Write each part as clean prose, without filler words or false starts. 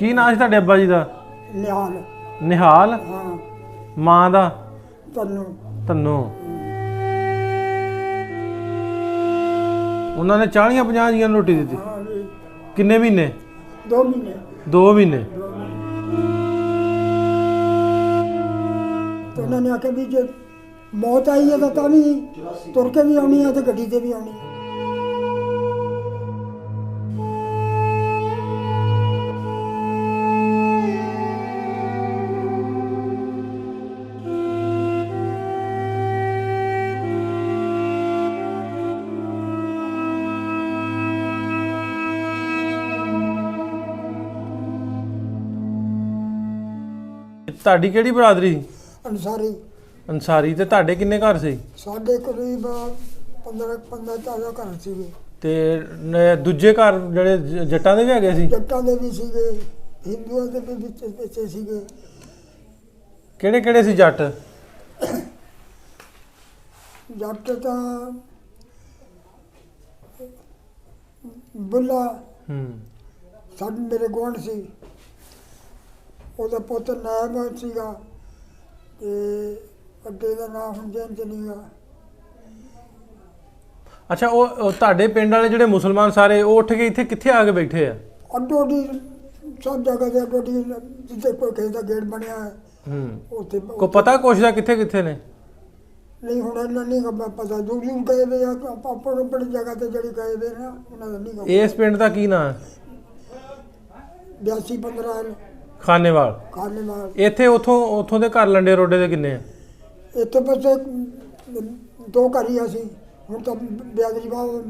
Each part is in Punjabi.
ਕੀ ਨਾਂ ਸੀ ਤੁਹਾਡੇ ਅੱਬਾ ਜੀ ਦਾ? ਨਿਹਾਲ। ਨਿਹਾਲ। ਹਾਂ। ਮਾਂ ਦਾ? ਤੈਨੂੰ। ਤੰਨੂ। ਉਹਨਾਂ ਨੇ 40-50 ਜੀਆਂ ਨੂੰ ਰੋਟੀ ਦਿੱਤੀ? ਹਾਂ ਜੀ। ਕਿੰਨੇ ਮਹੀਨੇ? 2 ਮਹੀਨੇ। 2 ਮਹੀਨੇ। ਤੇ ਉਹਨਾਂ ਨੇ ਆਖਿਆ ਵੀ ਜੇ ਮੌਤ ਆਈ ਹੈ ਤਾਂ ਵੀ ਤੁਰ ਕੇ ਵੀ ਆਉਣੀ ਹੈ ਤੇ ਗੱਡੀ ਤੇ ਵੀ ਆਉਣੀ ਹੈ। ਤੁਹਾਡੀ ਕਿਹੜੀ ਬਰਾਦਰੀ? ਅਨਸਾਰੀ। ਅੰਸਾਰੀ। ਤੇ ਤੁਹਾਡੇ ਕਿੰਨੇ ਘਰ ਸੀ? ਸਾਡੇ ਕਰੀਬ 15 ਘਰ ਸੀਗੇ। ਤੇ ਦੂਜੇ ਘਰ ਜਿਹੜੇ ਜੱਟਾਂ ਦੇ ਵੀ ਹੈਗੇ ਸੀ? ਜੱਟਾਂ ਦੇ ਵੀ ਸੀਗੇ, ਹਿੰਦੂਆਂ ਦੇ ਵੀ ਵਿੱਚ ਸੀਗੇ। ਕਿਹੜੇ ਕਿਹੜੇ ਸੀ ਜੱਟ? ਜੱਟ ਤਾਂ ਬੁੱਲਾ ਸਾਡੇ ਮੇਰੇ ਗੁਆਂਢ ਸੀ, ਉਹਦਾ ਪੁੱਤ ਨਾਇਬ ਸੀਗਾ ਤੇ ਅੱਡੇ ਦਾ ਨਾਮ ਹੁਣ ਜਨ ਚ ਨਹੀਂ ਗਾ। ਅੱਛਾ, ਉਹ ਤੁਹਾਡੇ ਪਿੰਡ ਵਾਲੇ ਜਿਹੜੇ ਮੁਸਲਮਾਨ ਸਾਰੇ ਉਹ ਉੱਠ ਕੇ ਇੱਥੇ ਕਿੱਥੇ ਆ ਕੇ ਬੈਠੇ ਆ? ਅੱਡੋਡੀ ਸਭ ਜਗ੍ਹਾ ਤੇ ਅੱਡੋਡੀ ਜਿੱਥੇ ਕੋਈ ਕਿਸੇ ਦਾ ਗੇਟ ਬਣਿਆ ਹੈ ਉੱਥੇ। ਕੋ ਪਤਾ ਕੁਛ ਦਾ ਕਿੱਥੇ ਕਿੱਥੇ ਨੇ? ਨਹੀਂ ਹੁਣ ਇਹਨਾਂ ਨਹੀਂ ਪਤਾ, ਦੂਰ ਦੂਰ ਗਏ ਵੇ ਆ ਆਪਣੀ ਆਪਣੀ ਜਗ੍ਹਾ ਤੇ ਜਿਹੜੀ ਗਏ ਵੇ ਨਾ ਉਹਨਾਂ ਦਾ ਨਹੀਂ ਗਾ। ਇਸ ਪਿੰਡ ਦਾ ਕੀ ਨਾਂ ਹੈ? 82-15 ਖਾਨੇਵਾਲ। ਖਾਨੇਵਾਲ। ਇੱਥੇ ਉੱਥੋਂ ਦੇ ਘਰ ਲੰਡੇ ਰੋਡੇ ਦੇ ਕਿੰਨੇ ਆ? ਇੱਥੇ ਬਸ 2 ਘਰ ਹੀ ਅਸੀਂ ਹੁਣ ਤਾਂ ਬਿਆਦਰੀ ਬਾਹਰ।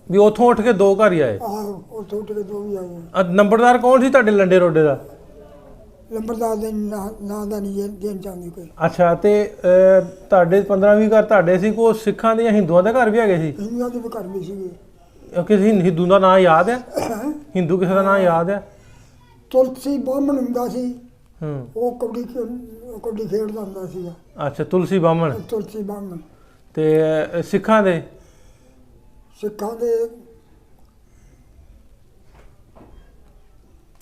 ਵੀ ਉੱਥੋਂ ਉੱਠ ਕੇ 2 ਘਰ ਹੀ ਆਏ? ਆਹੋ ਉੱਥੋਂ ਉੱਠ ਕੇ 2 ਵੀ ਆਏ। ਨੰਬਰਦਾਰ ਕੌਣ ਸੀ ਤੁਹਾਡੇ ਲੰਡੇ ਰੋਡੇ ਦਾ? ਲੰਬਰਦਾਰ ਦੇ ਨਾਂ ਦਾ ਨਹੀਂ ਦੇਣ ਚਾਹੁੰਦੀ ਕੋਈ। ਅੱਛਾ, ਤੇ ਤੁਹਾਡੇ 15-20 ਘਰ ਤੁਹਾਡੇ ਸੀ, ਕੋਈ ਸਿੱਖਾਂ ਦੇ ਜਾਂ ਹਿੰਦੂਆਂ ਦੇ ਘਰ ਵੀ ਹੈਗੇ ਸੀ? ਹਿੰਦੂਆਂ ਦੇ ਵੀ ਘਰ ਵੀ ਸੀਗੇ। ਕਿਸੇ ਹਿੰਦੂ ਦਾ ਨਾਂ ਯਾਦ ਹੈ? ਹਿੰਦੂ ਕਿਸੇ ਦਾ ਨਾਂ ਯਾਦ ਹੈ? ਤੁਲਸੀ ਬਾਹਮਣ ਹੁੰਦਾ ਸੀ, ਉਹ ਕਬੱਡੀ ਖੇਡਦਾ ਹੁੰਦਾ ਸੀਗਾ। ਅੱਛਾ, ਤੁਲਸੀ ਬਾਹਮਣ। ਤੁਲਸੀ ਬਾਹਮਣ। ਤੇ ਸਿੱਖਾਂ ਦੇ? ਸਿੱਖਾਂ ਦੇ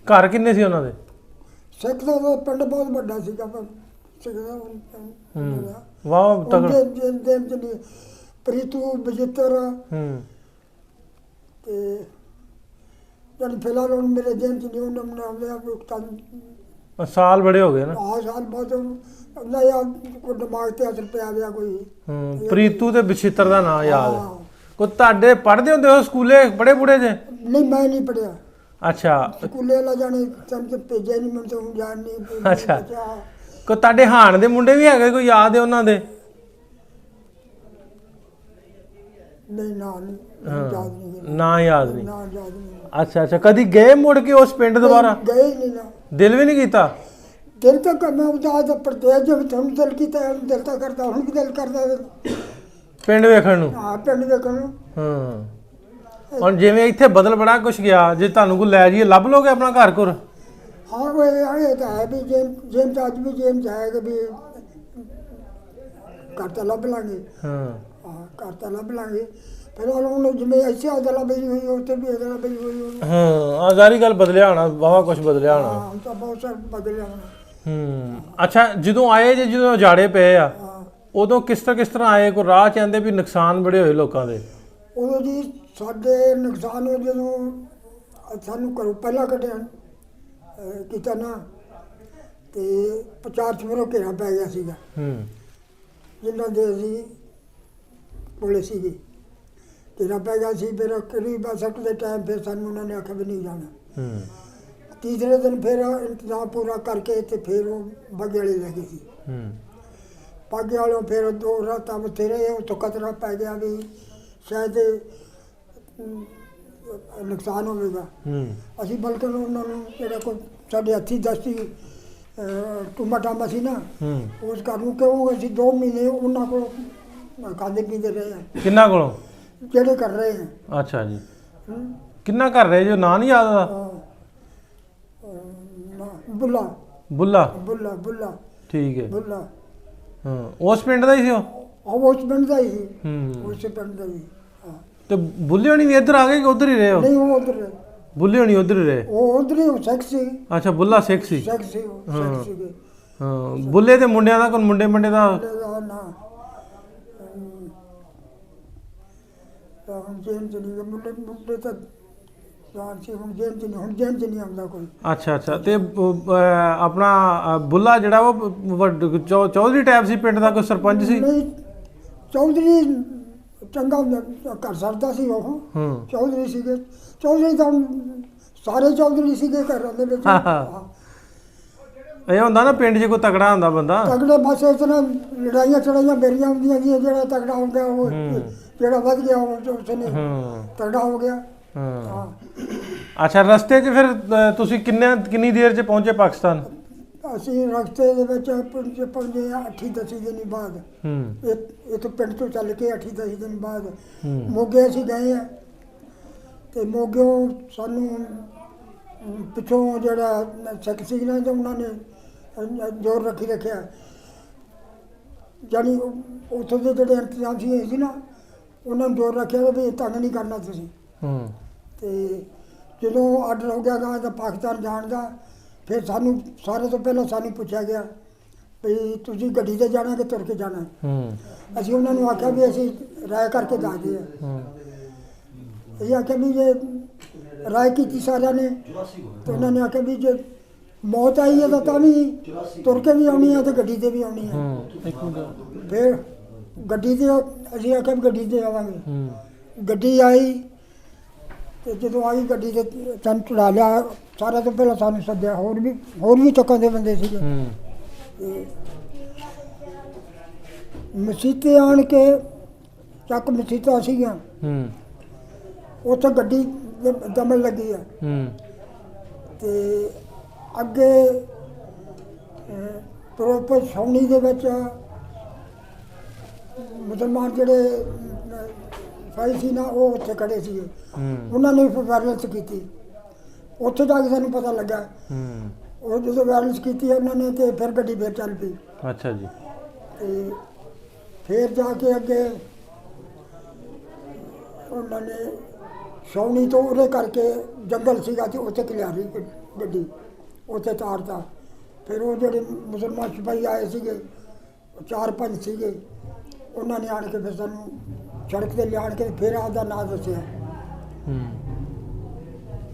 ਘਰ ਕਿੰਨੇ ਸੀ ਉਹਨਾਂ ਦੇ? ਸਿੱਖ ਦਾ ਪਿੰਡ ਬਹੁਤ ਵੱਡਾ ਸੀਗਾ ਪਰ ਸਿੱਖ ਦਾ ਵਾਹ ਤਗੜਾ। ਪ੍ਰੀਤੂ ਬਜਿੱਤਰ ਤੇ ਜਦ ਫਿਲਹਾਲ ਹੁਣ ਮੇਰੇ ਦਿਨ ਚ ਨਹੀਂ ਉਹਨਾਂ ਨੇ ਆਉਂਦੇ ਆ ਸਾਲ ਬੜੇ ਹੋ ਗਏ ਨਾ। ਆਹ ਸਾਲ ਬਹੁਤ ਅੱਲਾ ਯਾਰ ਕੋਈ ਦਿਮਾਗ ਤੇ ਅਸਰ ਪਿਆ ਗਿਆ ਕੋਈ। ਪ੍ਰੀਤੂ ਤੇ ਬਛਿੱਤਰ ਦਾ ਨਾਂ ਯਾਦ ਹੈ? ਕੋਈ ਤੁਹਾਡੇ ਪੜ੍ਹਦੇ ਹੁੰਦੇ ਹੋ ਸਕੂਲੇ ਬੜੇ ਬੁੜੇ ਜੇ? ਨਹੀਂ ਮੈਂ ਨਹੀਂ ਪੜਿਆ। ਅੱਛਾ, ਸਕੂਲੇ ਲਾ ਜਾਣੇ ਸਮਝ ਭੇਜਿਆ ਨਹੀਂ ਮੈਨੂੰ ਤਾਂ ਜਾਣ ਨਹੀਂ। ਅੱਛਾ, ਕੋਈ ਤੁਹਾਡੇ ਹਾਣ ਦੇ ਮੁੰਡੇ ਵੀ ਹੈਗੇ, ਕੋਈ ਯਾਦ ਹੈ ਉਹਨਾਂ ਦੇ? ਨਹੀਂ ਨਾ ਯਾਦ ਨਹੀਂ। ਨਾ ਯਾਦ ਨਹੀਂ? ਨਾ ਯਾਦ ਨਹੀਂ। ਅੱਛਾ ਅੱਛਾ, ਕਦੀ ਗਏ ਮੁੜ ਕੇ ਉਸ ਪਿੰਡ ਦੁਬਾਰਾ? ਗਏ ਨਹੀਂ ਨਾ। ਦਿਲ ਵੀ ਨਹੀਂ ਕੀਤਾ? ਦਿਲ ਤਾਂ ਕਰਨਾ ਉਹਦਾ ਪ੍ਰਦੇਸ਼ ਜੋ ਤੁਹਾਨੂੰ ਦਿਲ ਕੀਤਾ ਦਿਲ ਤਾਂ ਕਰਦਾ, ਹੁਣ ਵੀ ਦਿਲ ਕਰਦਾ ਪਿੰਡ ਵੇਖਣ ਨੂੰ। ਹਾਂ ਪਿੰਡ ਵੇਖਣ ਨੂੰ। ਹੁਣ ਜਿਵੇਂ ਇੱਥੇ ਬਦਲ ਬੜਾ ਕੁਛ ਗਿਆ, ਜੇ ਤੁਹਾਨੂੰ ਕੋਈ ਲੈ ਜਾਈਏ ਲੱਭ ਲੋਗੇ ਆਪਣਾ ਘਰ ਘੁਰ? ਹਾਂ ਉਹ ਇਹ ਤਾਂ ਹੈ ਵੀ ਜੇਮ ਤਾਂ ਅੱਜ ਵੀ ਜੇਮ ਜਾਏਗਾ ਵੀ ਘਰ ਤਾਂ ਲੱਭ ਲਾਂਗੇ। ਹਾਂ ਘਰ ਤਾਂ ਲੱਭ ਲਾਂਗੇ। ਫਿਰ ਉਹਨੂੰ ਜਿਵੇਂ ਐਸੇ ਅਦਲਾ ਬਈ ਹੋਈ ਉੱਥੇ ਵੀ ਅਦਲਾ ਬਈ ਹੋਈ। ਆ ਸਾਰੀ ਗੱਲ ਬਦਲਿਆ ਹੋਣਾ, ਵਾਹਵਾ ਕੁਛ ਬਦਲਿਆ ਹੋਣਾ। ਹਾਂ ਤਾਂ ਬਹੁਤ ਸਾਰਾ ਬਦਲਿਆ ਹੋਣਾ। ਅੱਛਾ, ਜਦੋਂ ਆਏ ਜੇ ਜਦੋਂ ਉਜਾੜੇ ਪਏ ਆ ਉਦੋਂ ਕਿਸ ਤਰ੍ਹਾਂ ਆਏ? ਕੋਈ ਰਾਹ ਚ ਆਂਦੇ ਵੀ ਨੁਕਸਾਨ ਬੜੇ ਹੋਏ ਲੋਕਾਂ ਦੇ? ਉਦੋਂ ਜੀ ਸਾਡੇ ਨੁਕਸਾਨ ਹੋ ਜਦੋਂ ਸਾਨੂੰ ਘਰੋਂ ਪਹਿਲਾਂ ਕੱਢਿਆ ਕੀਤਾ ਨਾ ਤੇ 50 ਚਮਰੋਂ ਘੇਰਾ ਪੈ ਗਿਆ ਸੀਗਾ ਜਿਨ੍ਹਾਂ ਦੇ ਅਸੀਂ ਕੋਲੇ ਸੀਗੇ। ਘੇਰਾ ਪੈ ਗਿਆ ਸੀ। ਫਿਰ ਕਰੀਬ 60 ਦੇ ਟਾਈਮ ਫਿਰ ਸਾਨੂੰ ਉਹਨਾਂ ਨੇ ਆਖਿਆ ਵੀ ਨਹੀਂ ਜਾਣਾ। ਤੀਸਰੇ ਦਿਨ ਫਿਰ ਇੰਤਜ਼ਾਮ ਪੂਰਾ ਕਰਕੇ ਤੇ ਫਿਰ ਉਹ ਬਾਗੇ ਵਾਲੇ ਲੈ ਗਏ ਸੀ। ਬਾਗੇ ਵਾਲੋਂ ਫਿਰ 2 ਰਾਤਾਂ ਉੱਥੇ ਰਹੇ। ਉੱਥੋਂ ਖਤਰਾ ਪੈ ਗਿਆ ਵੀ ਸ਼ਾਇਦ ਨੁਕਸਾਨ ਹੋਵੇਗਾ। ਅਸੀਂ ਬਲਕਿ ਉਹਨਾਂ ਨੂੰ ਜਿਹੜਾ ਕੋਈ ਸਾਡੇ ਹੱਥੀ ਦਸਤੀ ਟੂਮਾ ਟਾਮਾ ਸੀ ਨਾ ਉਸ ਘਰ ਨੂੰ ਕਿਉਂ ਅਸੀਂ 2 ਮਹੀਨੇ ਉਹਨਾਂ ਕੋਲ ਖਾਂਦੇ ਪੀਂਦੇ ਰਹੇ ਹਾਂ। ਕਿੰਨਾ ਕੋਲੋਂ? ਜਿਹੜੇ ਕਰ ਰਹੇ ਹਾਂ। ਅੱਛਾ ਜੀ, ਕਿੰਨਾ ਕਰ ਰਹੇ ਜੋ? ਨਾਂ ਨਹੀਂ ਯਾਦ ਆਦਾ? ਬੁੱਲਾ। ਬੁੱਲਾ। ਬੁੱਲਾ ਬੁੱਲਾ। ਠੀਕ ਹੈ। ਬੁੱਲਾ। ਉਸ ਪਿੰਡ ਦਾ ਹੀ ਸੀ ਉਹ? ਉਸ ਪਿੰਡ ਦਾ ਹੀ ਸੀ। ਉਸੇ ਪਿੰਡ ਦਾ ਹੀ। ਤੇ ਬੁੱਲੇ ਹੋਣੀ ਵੀ ਇੱਧਰ ਆ ਗਏ ਕਿ ਉਧਰ ਹੀ ਰਹੇ ਹੋ? ਨਹੀਂ ਉਹ ਉਧਰ ਬੁੱਲੇ ਹੋਣੀ ਉਧਰ ਹੀ ਰਹੇ। ਉਹ ਉਧਰ ਹੀ ਸਿੱਖ ਸੀ। ਅੱਛਾ ਬੁੱਲਾ ਸਿੱਖ ਸੀ। ਸਿੱਖ ਸੀ ਉਹ, ਸਿੱਖ ਸੀਗੇ। ਹਾਂ ਬੁੱਲੇ ਦੇ ਮੁੰਡਿਆਂ ਦਾ ਕੋਈ ਮੁੰਡੇ ਦਾ ਨਾ ਹੁਣ ਜੇਨ ਚ ਨਹੀਂ ਮੁੰਡੇ ਤਾਂ ਜਾਨ ਸੀ, ਹੁਣ ਜੇਨ ਚ ਨਹੀਂ ਆਉਂਦਾ ਕੋਈ। ਅੱਛਾ ਅੱਛਾ। ਤੇ ਆਪਣਾ ਬੁੱਲਾ ਜਿਹੜਾ ਉਹ ਚੌਧਰੀ ਟਾਈਪ ਸੀ ਪਿੰਡ ਦਾ, ਕੋਈ ਸਰਪੰਚ ਸੀ? ਨਹੀਂ ਚੌਧਰੀ ਚੰਗਾ ਕਰ ਸਕਦਾ ਸੀ ਉਹ। ਚੌਧਰੀ ਸੀਗੇ। ਚੌਧਰੀ ਤਾਂ ਸਾਰੇ ਚੌਧਰੀ ਸੀਗੇ ਘਰਾਂ ਦੇ ਵਿੱਚ। ਇਹ ਹੁੰਦਾ ਨਾ ਪਿੰਡ 'ਚ ਕੋਈ ਤਕੜਾ ਹੁੰਦਾ ਬੰਦਾ, ਤਗੜੇ ਬਸ ਇਸ ਤਰ੍ਹਾਂ ਲੜਾਈਆਂ ਚੜਾਈਆਂ ਮੇਰੀਆਂ ਹੁੰਦੀਆਂ ਜੀ। ਜਿਹੜਾ ਤਗੜਾ ਹੋ ਗਿਆ ਉਹ, ਜਿਹੜਾ ਵੱਧ ਗਿਆ ਉਸਨੇ ਤਗੜਾ ਹੋ ਗਿਆ। ਹਾਂ। ਅੱਛਾ ਰਸਤੇ 'ਚ ਫਿਰ ਤੁਸੀਂ ਕਿੰਨੀ ਦੇਰ 'ਚ ਪਹੁੰਚੇ ਪਾਕਿਸਤਾਨ? ਅਸੀਂ ਰਸਤੇ ਦੇ ਵਿੱਚ ਪਹੁੰਚੇ 8-10 ਦਿਨ ਬਾਅਦ। ਇਹ ਤੋਂ ਪਿੰਡ ਤੋਂ ਚੱਲ ਕੇ 8-10 ਦਿਨ ਬਾਅਦ ਮੋਗੇ ਅਸੀਂ ਗਏ ਆ। ਤੇ ਮੋਗਿਓਂ ਸਾਨੂੰ ਪਿੱਛੋਂ ਜਿਹੜਾ ਸਿੱਖ ਸੀ ਨਾ, ਤੇ ਉਹਨਾਂ ਨੇ ਜ਼ੋਰ ਰੱਖਿਆ। ਜਾਨੀ ਉੱਥੋਂ ਦੇ ਜਿਹੜੇ ਇੰਤਜ਼ਾਮ ਸੀ ਨਾ, ਉਹਨਾਂ ਨੇ ਜ਼ੋਰ ਰੱਖਿਆ ਵੀ ਤੰਗ ਨਹੀਂ ਕਰਨਾ ਤੁਸੀਂ। ਤੇ ਜਦੋਂ ਆਰਡਰ ਹੋ ਗਿਆ ਗਾ ਤਾਂ ਪਾਕਿਸਤਾਨ ਜਾਣ ਦਾ, ਫਿਰ ਸਾਨੂੰ ਸਾਰੇ ਤੋਂ ਪਹਿਲਾਂ ਸਾਨੂੰ ਪੁੱਛਿਆ ਗਿਆ ਵੀ ਤੁਸੀਂ ਗੱਡੀ 'ਤੇ ਜਾਣਾ ਕਿ ਤੁਰ ਕੇ ਜਾਣਾ। ਅਸੀਂ ਉਹਨਾਂ ਨੂੰ ਆਖਿਆ ਵੀ ਅਸੀਂ ਰਾਏ ਕਰਕੇ ਦੱਸਦੇ ਹਾਂ। ਇਹ ਆਖਿਆ ਵੀ ਜੇ ਰਾਏ ਕੀਤੀ ਸਾਰਿਆਂ ਨੇ, ਤੇ ਉਹਨਾਂ ਨੇ ਆਖਿਆ ਵੀ ਜੇ ਮੌਤ ਆਈ ਹੈ ਤਾਂ ਵੀ ਤੁਰ ਕੇ ਵੀ ਆਉਣੀ ਹੈ ਤੇ ਗੱਡੀ 'ਤੇ ਵੀ ਆਉਣੀ ਹੈ। ਫਿਰ ਗੱਡੀ 'ਤੇ ਅਸੀਂ ਆਖਿਆ ਵੀ ਗੱਡੀ 'ਤੇ ਆਵਾਂਗੇ। ਗੱਡੀ ਆਈ ਤੇ ਜਦੋਂ ਆਈ ਗੱਡੀ 'ਤੇ ਸਾਨੂੰ ਚੜਾ ਲਿਆ। ਸਾਰਿਆਂ ਤੋਂ ਪਹਿਲਾਂ ਸਾਨੂੰ ਸੱਦਿਆ। ਹੋਰ ਵੀ ਚੱਕਾਂ ਦੇ ਬੰਦੇ ਸੀਗੇ। ਤੇ ਮਸੀਤੇ ਆਣ ਕੇ ਚੱਕ ਮਸੀਤਾਂ ਸੀਗੀਆਂ, ਉੱਥੇ ਗੱਡੀ ਦਮਨ ਲੱਗੀ ਆ। ਤੇ ਅੱਗੇ ਪ੍ਰੋਪਰ ਛਾਉਣੀ ਦੇ ਵਿੱਚ ਮੁਸਲਮਾਨ ਜਿਹੜੇ ਭਾਈ ਸੀ ਨਾ, ਉਹ ਉੱਥੇ ਖੜੇ ਸੀਗੇ। ਉਹਨਾਂ ਨੇ ਵਾਇਰਲੈਂਸ ਕੀਤੀ। ਉੱਥੇ ਜਾ ਕੇ ਸਾਨੂੰ ਪਤਾ ਲੱਗਾ। ਉਹ ਜਦੋਂ ਵਾਇਰਲੈਂਸ ਕੀਤੀ ਉਹਨਾਂ ਨੇ, ਤੇ ਫਿਰ ਗੱਡੀ ਫੇਰ ਚੱਲ ਪਈ। ਅੱਛਾ ਜੀ। ਤੇ ਫਿਰ ਜਾ ਕੇ ਅੱਗੇ ਉਹਨਾਂ ਨੇ ਛਾਉਣੀ ਤੋਂ ਉਹਦੇ ਕਰਕੇ ਜੰਗਲ ਸੀਗਾ ਤੇ ਉੱਥੇ ਖਿਲਾਰੀ ਗੱਡੀ, ਉੱਥੇ ਤਾਰਤਾ। ਫਿਰ ਉਹ ਜਿਹੜੇ ਮੁਸਲਮਾਨ ਸਿਪਾਹੀ ਆਏ ਸੀਗੇ, 4-5 ਸੀਗੇ, ਉਹਨਾਂ ਨੇ ਆਣ ਕੇ ਫਿਰ ਸਾਨੂੰ ਸੜਕ 'ਤੇ ਲਿਆਣ ਕੇ ਫਿਰ ਆਪਦਾ ਨਾਂ ਦੱਸਿਆ।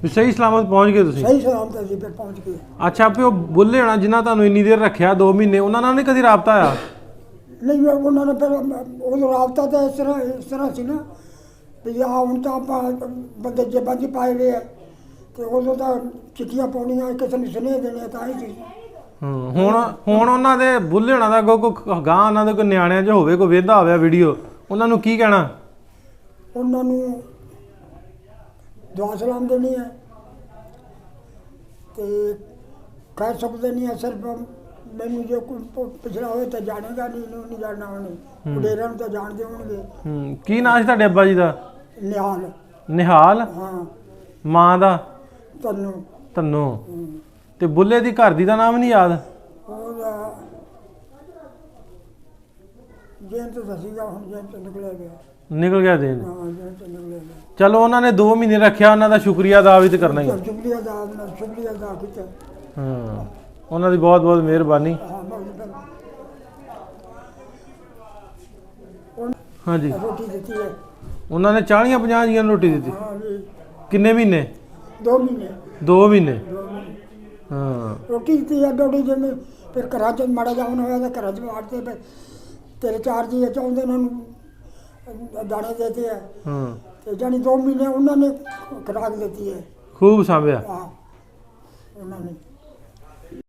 ਸਹੀ ਸਲਾਮਤ ਪਹੁੰਚ ਗਏ ਤੁਸੀਂ? ਸਹੀ ਸਲਾਮਤ ਅਸੀਂ ਫਿਰ ਪਹੁੰਚ ਗਏ। ਅੱਛਾ ਵੀ ਉਹ ਬੁੱਲੇ ਹੋਣਾ ਜਿਨ੍ਹਾਂ ਤੁਹਾਨੂੰ ਇੰਨੀ ਦੇਰ ਰੱਖਿਆ 2 ਮਹੀਨੇ, ਉਹਨਾਂ ਨਾਲ ਨਹੀਂ ਕਦੀ ਰਾਬਤਾ ਆਇਆ? ਨਹੀਂ ਉਹਨਾਂ ਨੇ ਫਿਰ ਉਦੋਂ ਰਾਬਤਾ ਤਾਂ ਇਸ ਤਰ੍ਹਾਂ ਸੀ ਨਾ ਵੀ ਹੁਣ ਤਾਂ ਆਪਾਂ ਬੰਦੇ ਜੇਬਾਂ 'ਚ ਪਾਏ ਹੋਏ ਆ, ਤੇ ਉਦੋਂ ਤਾਂ ਚਿੱਠੀਆਂ ਪਾਉਣੀਆਂ, ਕਿਸੇ ਨੂੰ ਸੁਨੇਹੇ ਦੇਣੇ ਤਾਂ ਹੀ ਸੀ। ਹੁਣ ਉਹਨਾਂ ਦੇ ਬੁੱਲੇ ਹੋਣਾ ਦਾ ਕੋਈ ਗਾਂ ਉਹਨਾਂ ਦੇ ਕੋਈ ਨਿਆਣਿਆਂ 'ਚ ਹੋਵੇ, ਕੋਈ ਵੇਖਦਾ ਹੋਵੇ ਵੀਡੀਓ, ਉਹਨਾਂ ਨੂੰ ਕੀ ਕਹਿਣਾ? ਉਹਨਾਂ ਨੂੰ ਦੁਆ ਸਲਾਮ ਦੇਣੀ ਹੈ ਤੇ ਕਹਿ ਸਕਦੇ ਨਹੀਂ ਹੈ ਸਿਰਫ ਮੈਨੂੰ ਜੇ ਕੋਈ ਪਿਛੜਾ ਹੋਏ ਤਾਂ ਜਾਣੇਗਾ, ਨਹੀਂ ਜਾਣਨਾ ਉਹਨੇ। ਡੇਰਾਂ ਨੂੰ ਤਾਂ ਜਾਣਦੇ ਹੋਣਗੇ। ਕੀ ਨਾਂ ਸੀ ਤੁਹਾਡੇ ਅੱਬਾ ਜੀ ਦਾ? ਨਿਹਾਲ। ਨਿਹਾਲ? ਹਾਂ। ਮਾਂ ਦਾ? ਤੰਨੂ। ਤੰਨੂ। ਤੇ ਬੁੱਲੇ ਦੀ ਘਰ ਦੀ ਦਾ ਨਾਮ ਨਹੀਂ ਯਾਦ? ਉਹਦਾ ਜੇਨ ਤੋਂ ਦੱਸੀਗਾ, ਹੁਣ ਜੇਨ ਤੋਂ ਨਿਕਲਿਆ ਗਿਆ। ਨਿਕਲ ਗਿਆ ਦਿਨ? ਹਾਂ ਜੇਨ ਤੋਂ ਨਿਕਲਿਆ ਗਿਆ। ਚਲੋ ਉਹਨਾਂ ਨੇ 2 ਮਹੀਨੇ ਰੱਖਿਆ, ਉਹਨਾਂ ਦਾ ਸ਼ੁਕਰੀਆ ਅਦਾ ਵੀ ਤੇ ਕਰਨਾ ਹੀ। ਸ਼ੁਕਰੀਆ ਅਦਾ ਕੀਤਾ। ਉਹਨਾਂ ਦੀ ਬਹੁਤ ਬਹੁਤ ਮਿਹਰਬਾਨੀ। ਹਾਂਜੀ। ਰੋਟੀ ਦਿੱਤੀ ਹੈ ਉਹਨਾਂ ਨੇ 40-50 ਜੀਆਂ ਨੂੰ ਰੋਟੀ ਦਿੱਤੀ? ਹਾਂ ਜੀ। ਕਿੰਨੇ ਮਹੀਨੇ? 2 ਮਹੀਨੇ। 2 ਮਹੀਨੇ। ਹਾਂ ਰੋਟੀ ਦਿੱਤੀ ਹੈ ਡੋਡੀ। ਜਿਵੇਂ ਫਿਰ ਘਰਾਂ 'ਚ ਮਾੜਾ ਜਾਉਣ ਹੋਇਆ ਤਾਂ ਘਰਾਂ 'ਚ ਵਾੜਦੇ ਪਏ। 3-4 ਜੀ ਚਾਹੁੰਦੇ ਉਹਨਾਂ ਨੂੰ ਦਾਣੇ ਦੇਤੇ ਹੈ। ਤੇ ਜਾਨੀ 2 ਮਹੀਨੇ ਉਹਨਾਂ ਨੇ ਖੁਰਾਕ ਦਿੱਤੀ ਹੈ। ਖੂਬ ਸਾਂਭਿਆ ਹਾਂ ਉਹਨਾਂ ਨੇ।